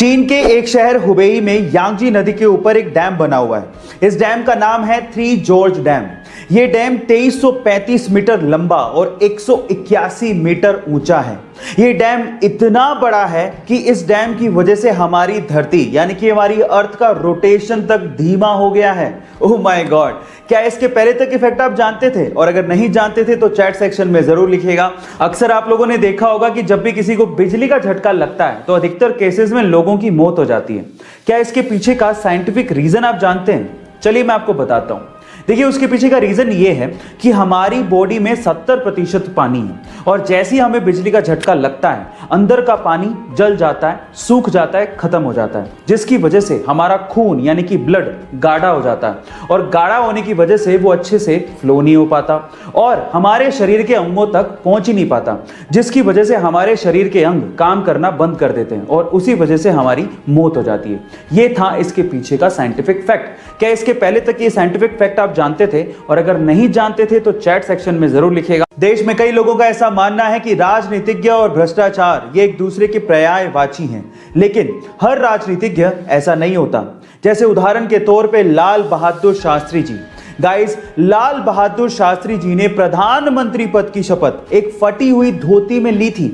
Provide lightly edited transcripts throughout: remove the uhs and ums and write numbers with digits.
चीन के एक शहर हुबेई में यांगजी नदी के ऊपर एक डैम बना हुआ है। इस डैम का नाम है थ्री जॉर्ज डैम। यह डैम 2335 मीटर लंबा और 181 मीटर ऊंचा है। यह डैम इतना बड़ा है कि इस डैम की वजह से हमारी धरती यानी कि हमारी अर्थ का रोटेशन तक धीमा हो गया है। ओह माय गॉड, क्या इसके पहले तक इफेक्ट आप जानते थे? और अगर नहीं जानते थे तो चैट सेक्शन में जरूर लिखिएगा। अक्सर आप लोगों ने देखा होगा कि जब भी किसी को बिजली का झटका लगता है तो अधिकतर केसेस में लोगों की मौत हो जाती है। क्या इसके पीछे का साइंटिफिक रीजन आप जानते हैं? चलिए मैं आपको बताता हूं। देखिए, उसके पीछे का रीजन ये है कि हमारी बॉडी में 70% पानी है और जैसे ही हमें बिजली का झटका लगता है अंदर का पानी जल जाता है, सूख जाता है, खत्म हो जाता है, जिसकी वजह से हमारा खून यानी कि ब्लड गाढ़ा हो जाता है और गाढ़ा होने की वजह से वो अच्छे से फ्लो नहीं हो पाता और हमारे शरीर के अंगों तक पहुंच ही नहीं पाता, जिसकी वजह से हमारे शरीर के अंग काम करना बंद कर देते हैं और उसी वजह से हमारी मौत हो जाती है। ये था इसके पीछे का साइंटिफिक फैक्ट। क्या इसके पहले तक ये साइंटिफिक फैक्ट आप जानते थे? और अगर नहीं जानते थे तो चैट सेक्शन में जरूर लिखिएगा। देश में कई लोगों का ऐसा मानना है कि राजनीतिज्ञ और भ्रष्टाचार ये एक दूसरे के पर्यायवाची हैं, लेकिन हर राजनीतिज्ञ ऐसा नहीं होता। जैसे उदाहरण के तौर पे लाल बहादुर शास्त्री जी। गाइस, लाल बहादुर शास्त्री जी ने प्रधानमंत्री पद की शपथ एक फटी हुई धोती में ली थी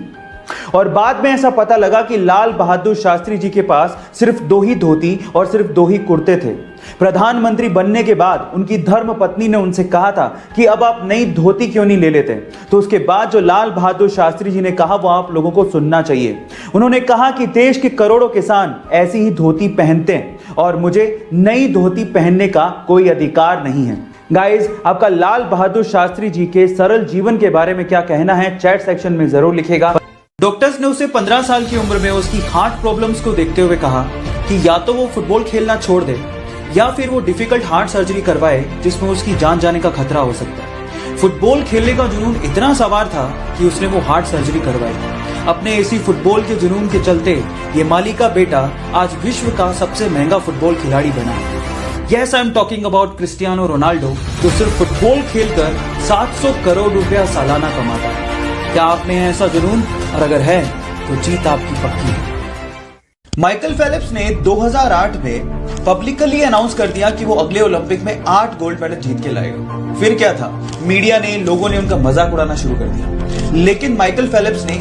और बाद में ऐसा पता लगा कि लाल बहादुर शास्त्री जी के पास सिर्फ 2 ही धोती और सिर्फ 2 ही कुर्ते थे। प्रधानमंत्री बनने के बाद उनकी धर्म पत्नी ने उनसे कहा था कि अब आप नई धोती क्यों नहीं ले लेते? तो उसके बाद जो लाल बहादुर शास्त्री जी ने कहा वो आप लोगों को सुनना चाहिए। उन्होंने कहा कि देश के करोड़ों किसान ऐसी ही धोती पहनते हैं और मुझे नई धोती पहनने का कोई अधिकार नहीं है। गाइस, आपका लाल बहादुर शास्त्री जी के सरल जीवन के बारे में क्या कहना है चैट सेक्शन में जरूर लिखेगा। डॉक्टर्स ने उसे 15 साल की उम्र में उसकी हार्ट प्रॉब्लम्स को देखते हुए कहा कि या तो वो फुटबॉल खेलना छोड़ दे या फिर वो डिफिकल्ट हार्ट सर्जरी करवाए जिसमें उसकी जान जाने का खतरा हो सकता है। फुटबॉल खेलने का जुनून इतना सवार था कि उसने वो हार्ट सर्जरी करवाई। अपने इसी फुटबॉल के जुनून के चलते ये माली का बेटा आज विश्व का सबसे महंगा फुटबॉल खिलाड़ी बना। Yes, I am talking about Cristiano Ronaldo, जो सिर्फ फुटबॉल खेलकर 700 करोड़ रुपया सालाना कमाता है। क्या आप में है ऐसा जुनून? और अगर है तो जीत आपकी पक्की है। माइकल फेलिप्स ने 2008 में पब्लिकली अनाउंस कर दिया कि वो अगले ओलंपिक में 8 गोल्ड मेडल जीत के लाएगा। फिर क्या था, मीडिया ने, लोगों ने उनका मजाक उड़ाना शुरू कर दिया। लेकिन माइकल फेलिप्स ने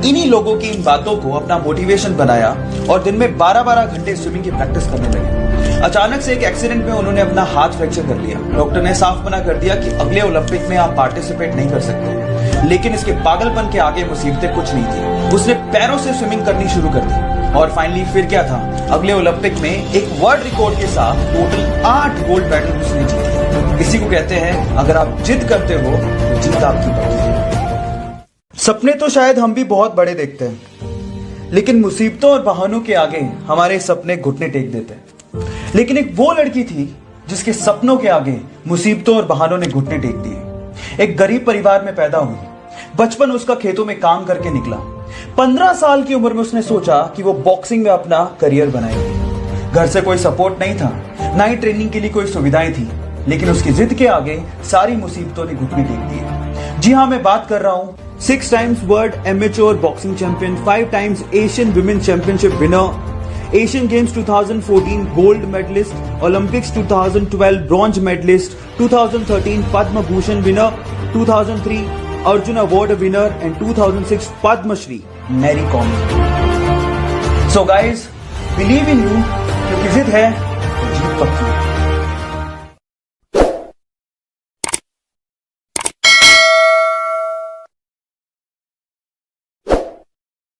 इन्हीं लोगों की इन बातों को अपना मोटिवेशन बनाया और दिन में 12-12 घंटे स्विमिंग की प्रैक्टिस करने लगे। अचानक से एक एक्सीडेंट में उन्होंने अपना हाथ फ्रैक्चर कर लिया। डॉक्टर ने साफ मना कर दिया कि अगले ओलंपिक में आप पार्टिसिपेट नहीं कर सकते। लेकिन इसके पागलपन के आगे मुसीबतें कुछ नहीं थी। उसने पैरों से स्विमिंग करनी शुरू कर दी और फाइनली फिर क्या था, अगले ओलंपिक में एक वर्ल्ड रिकॉर्ड के साथ टोटल 8 गोल्ड मेडल उसने जीते। इसी को कहते हैं अगर आप जिद करते हो तो जीत आपकी पक्की है। सपने तो शायद हम भी बहुत बड़े देखते हैं, लेकिन मुसीबतों और बहानों के आगे हमारे सपने घुटने टेक देते हैं। लेकिन एक वो लड़की थी जिसके सपनों के आगे मुसीबतों और बहानों ने घुटने टेक दिए। एक गरीब परिवार में पैदा हुई। बचपन उसका खेतों में काम करके निकला। 15 साल की उम्र में उसने सोचा कि वो बॉक्सिंग में अपना करियर बनाएगी। घर से कोई सपोर्ट नहीं था, ना ही ट्रेनिंग के लिए कोई सुविधाएं थी, लेकिन उसकी जिद के आगे सारी मुसीबतों ने घुटने टेक दिए। जी हाँ, मैं बात कर रहा हूं 6 times world amateur boxing champion, 5 times Asian women championship winner, Asian games 2014 gold medallist, Olympics 2012 bronze medallist, 2013 Padma Bhushan winner, 2003 Arjuna award winner and 2006 Padma Shri Mary Kom. So guys, believe in you, क्योंकि जिद है तो जीत पक्की है।